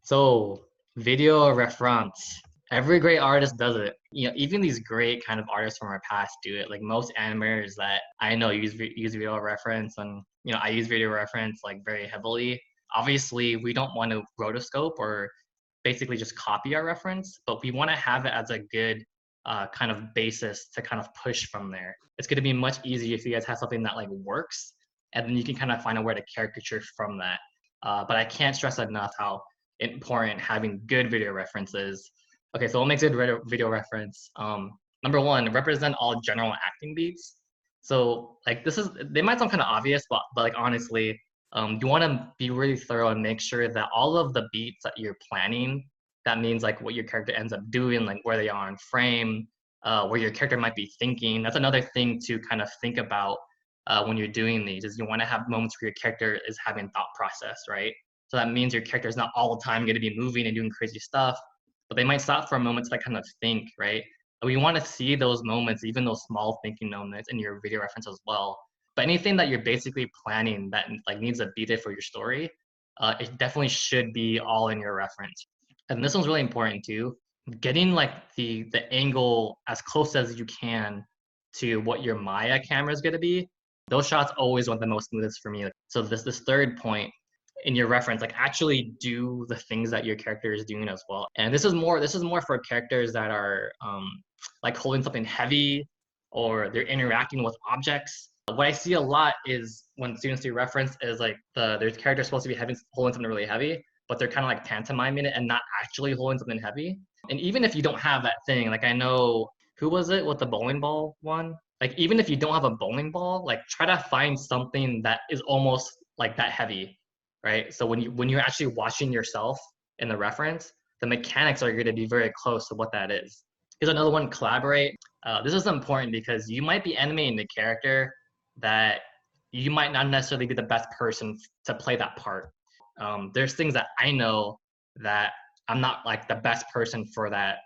So video reference. Every great artist does it. Even these great kind of artists from our past do it. Like most animators that I know use video reference, and I use video reference like very heavily. Obviously, we don't want to rotoscope or basically just copy our reference, but we want to have it as a good kind of basis to kind of push from there. It's going to be much easier if you guys have something that like works, and then you can kind of find a way to caricature from that. But I can't stress enough how important having good video references. Okay, so what makes a good video reference? Number one, represent all general acting beats. So like they might sound kind of obvious, but like honestly, you want to be really thorough and make sure that all of the beats that you're planning, that means like what your character ends up doing, like where they are in frame, where your character might be thinking. That's another thing to kind of think about when you're doing these, is you want to have moments where your character is having thought process, right? So that means your character is not all the time going to be moving and doing crazy stuff, but they might stop for a moment to like kind of think, right? And we want to see those moments, even those small thinking moments, in your video reference as well. But anything that you're basically planning that like needs a beat it for your story, it definitely should be all in your reference. And this one's really important too. Getting like the angle as close as you can to what your Maya camera is going to be. Those shots always want the most smoothest for me. So this third point in your reference, like actually do the things that your character is doing as well. And this is more for characters that are like holding something heavy, or they're interacting with objects. What I see a lot is when students do reference is like their character supposed to be holding something really heavy, but they're kind of like pantomiming it and not actually holding something heavy. And even if you don't have that thing, like I know, who was it with the bowling ball one? Like even if you don't have a bowling ball, like try to find something that is almost like that heavy, right? So when you're actually watching yourself in the reference, the mechanics are going to be very close to what that is. Here's another one, collaborate. This is important because you might be animating the character that you might not necessarily be the best person to play that part. There's things that I know that I'm not like the best person for that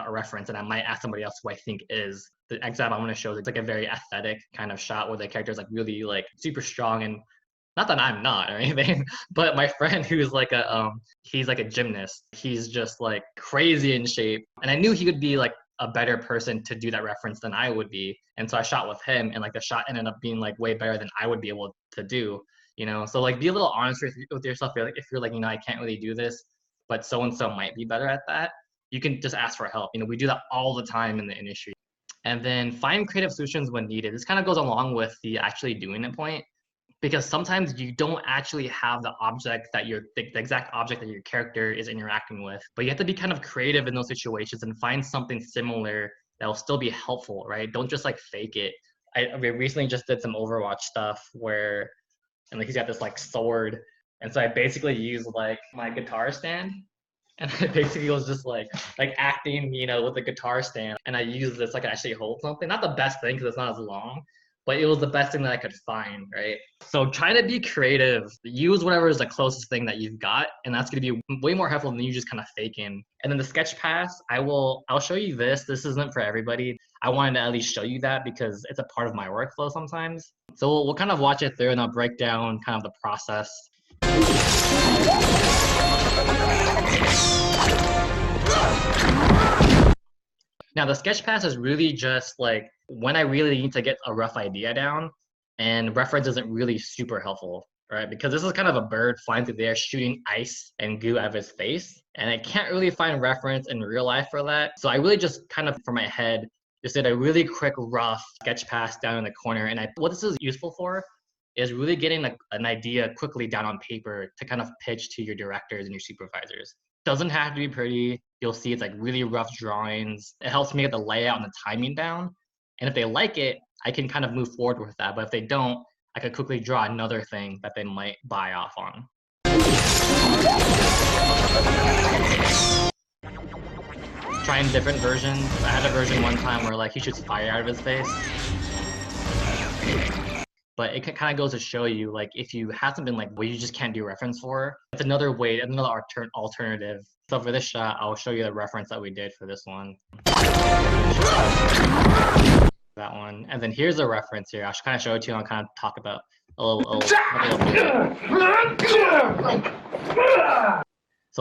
reference, and I might ask somebody else who I think is. The example I'm going to show is like a very aesthetic kind of shot where the character is like really like super strong, and not that I'm not or anything, but my friend who's like he's like a gymnast. He's just like crazy in shape, and I knew he would be like a better person to do that reference than I would be, and so I shot with him, and like the shot ended up being like way better than I would be able to do. So like be a little honest with yourself. If you're like, I can't really do this, but so and so might be better at that, you can just ask for help. We do that all the time in the industry. And then find creative solutions when needed. This kind of goes along with the actually doing it point, because sometimes you don't actually have the object that the exact object that your character is interacting with, but you have to be kind of creative in those situations and find something similar that will still be helpful, right? Don't just like fake it. We recently just did some Overwatch stuff where, and like he's got this like sword, and so I basically used like my guitar stand, and I basically was just like acting, with the guitar stand, and I used this like I actually hold something. Not the best thing because it's not as long, but it was the best thing that I could find, right? So try to be creative. Use whatever is the closest thing that you've got, and that's going to be way more helpful than you just kind of faking. And then the sketch pass, I'll show you this. This isn't for everybody. I wanted to at least show you that because it's a part of my workflow sometimes. So we'll kind of watch it through, and I'll break down kind of the process. Now the sketch pass is really just like when I really need to get a rough idea down, and reference isn't really super helpful, right? Because this is kind of a bird flying through the air shooting ice and goo out of his face, and I can't really find reference in real life for that. So I really just kind of, from my head, just did a really quick rough sketch pass down in the corner. And what this is useful for is really getting an idea quickly down on paper to kind of pitch to your directors and your supervisors. Doesn't have to be pretty. You'll see it's like really rough drawings. It helps me get the layout and the timing down. And if they like it, I can kind of move forward with that. But if they don't, I could quickly draw another thing that they might buy off on. Trying different versions. I had a version one time where like he shoots fire out of his face. But it kind of goes to show you, like, if you have something like where you just can't do reference for, it's another way, another alternative. So for this shot, I'll show you the reference that we did for this one. That one. And then here's a reference here. I'll kind of show it to you and I'll kind of talk about So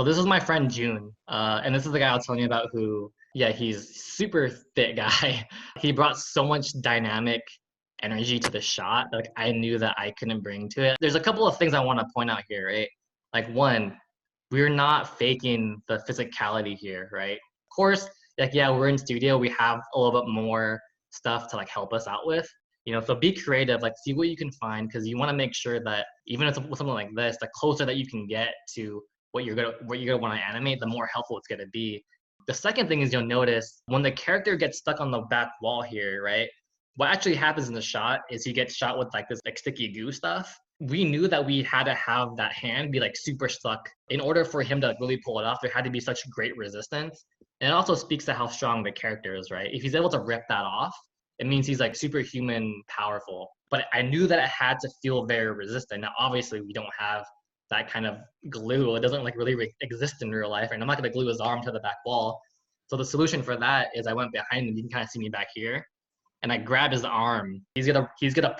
this is my friend June, and this is the guy I was telling you about who, yeah, he's super fit guy. He brought so much dynamic energy to the shot, like I knew that I couldn't bring to it. There's a couple of things I want to point out here, right? Like one, we're not faking the physicality here, right? Of course, like yeah, we're in studio, we have a little bit more stuff to like help us out with. So be creative, like see what you can find because you want to make sure that even with something like this, the closer that you can get to what you're gonna want to animate, the more helpful it's gonna be. The second thing is you'll notice when the character gets stuck on the back wall here, right? What actually happens in the shot is he gets shot with like this like sticky goo stuff. We knew that we had to have that hand be like super stuck in order for him to like, really pull it off. There had to be such great resistance, and it also speaks to how strong the character is, right? If he's able to rip that off, it means he's like superhuman powerful. But I knew that it had to feel very resistant. Now, obviously, we don't have that kind of glue. It doesn't like really exist in real life, and I'm not gonna glue his arm to the back wall. So the solution for that is I went behind him. You can kind of see me back here, and I grabbed his arm. He's gonna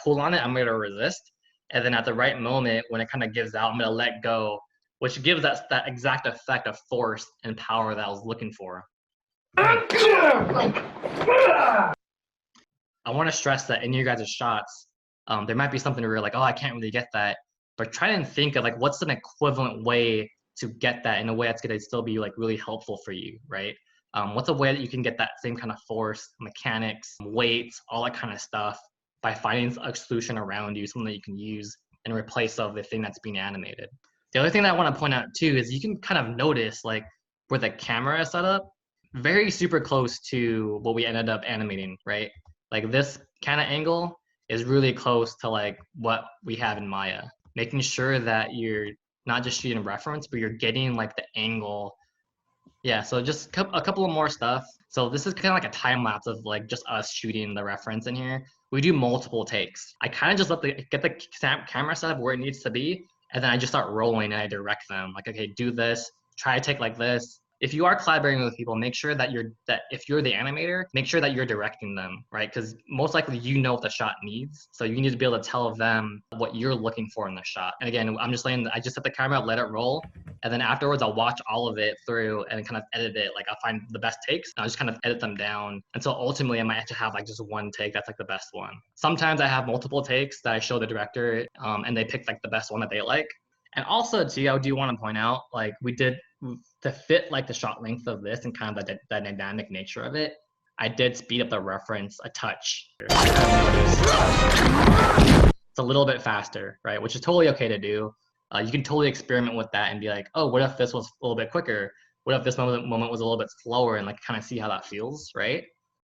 pull on it. I'm gonna resist, and then at the right moment, when it kind of gives out, I'm gonna let go, which gives that exact effect of force and power that I was looking for. I want to stress that in your guys' shots, there might be something where you're like, oh, I can't really get that. But try and think of like what's an equivalent way to get that in a way that's going to still be like really helpful for you, right? What's a way that you can get that same kind of force, mechanics, weights, all that kind of stuff by finding a solution around you, something that you can use in replace of the thing that's being animated. The other thing that I want to point out too is you can kind of notice like where the camera is set up, very super close to what we ended up animating, right? Like this kind of angle is really close to like what we have in Maya. Making sure that you're not just shooting reference, but you're getting like the angle. Yeah, so just a couple of more stuff. So this is kind of like a time lapse of like just us shooting the reference in here. We do multiple takes. I kind of just get the camera set up where it needs to be, and then I just start rolling and I direct them. Like, okay, do this, try to take like this. If you are collaborating with people, make sure that if you're the animator, make sure that you're directing them, right? Because most likely you know what the shot needs. So you need to be able to tell them what you're looking for in the shot. And again, I'm just saying I just set the camera up, let it roll. And then afterwards, I'll watch all of it through and kind of edit it. Like I'll find the best takes and I'll just kind of edit them down until ultimately I might have to have like just one take that's like the best one. Sometimes I have multiple takes that I show the director and they pick like the best one that they like. And also too, I do want to point out, like we did to fit like the shot length of this and kind of the dynamic nature of it, I did speed up the reference a touch. It's a little bit faster, right? Which is totally okay to do. You can totally experiment with that and be like, oh, what if this was a little bit quicker? What if this moment was a little bit slower, and like kind of see how that feels, right?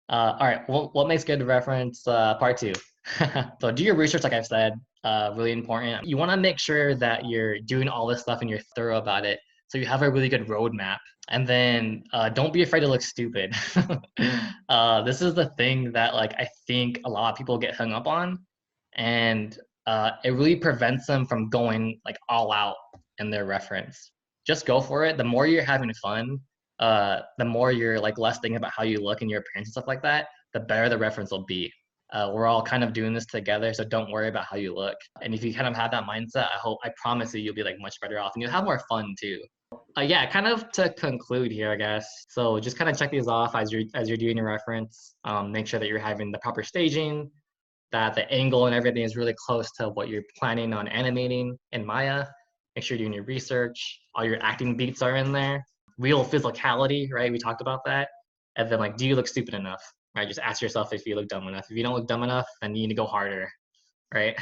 All right, well, what makes good reference? Part two. So do your research, like I've said, really important. You want to make sure that you're doing all this stuff and you're thorough about it. So you have a really good roadmap. And then don't be afraid to look stupid. This is the thing that like I think a lot of people get hung up on. And it really prevents them from going like all out in their reference. Just go for it. The more you're having fun, the more you're like less thinking about how you look and your appearance and stuff like that, the better the reference will be. We're all kind of doing this together, so don't worry about how you look. And if you kind of have that mindset, I promise you'll be like much better off and you'll have more fun too. Yeah, kind of to conclude here, I guess. So just kind of check these off as you're doing your reference. Make sure that you're having the proper staging, that the angle and everything is really close to what you're planning on animating in Maya. Make sure you're doing your research. All your acting beats are in there. Real physicality, right? We talked about that. And then like, do you look stupid enough? Right? Just ask yourself if you look dumb enough. If you don't look dumb enough, then you need to go harder, right?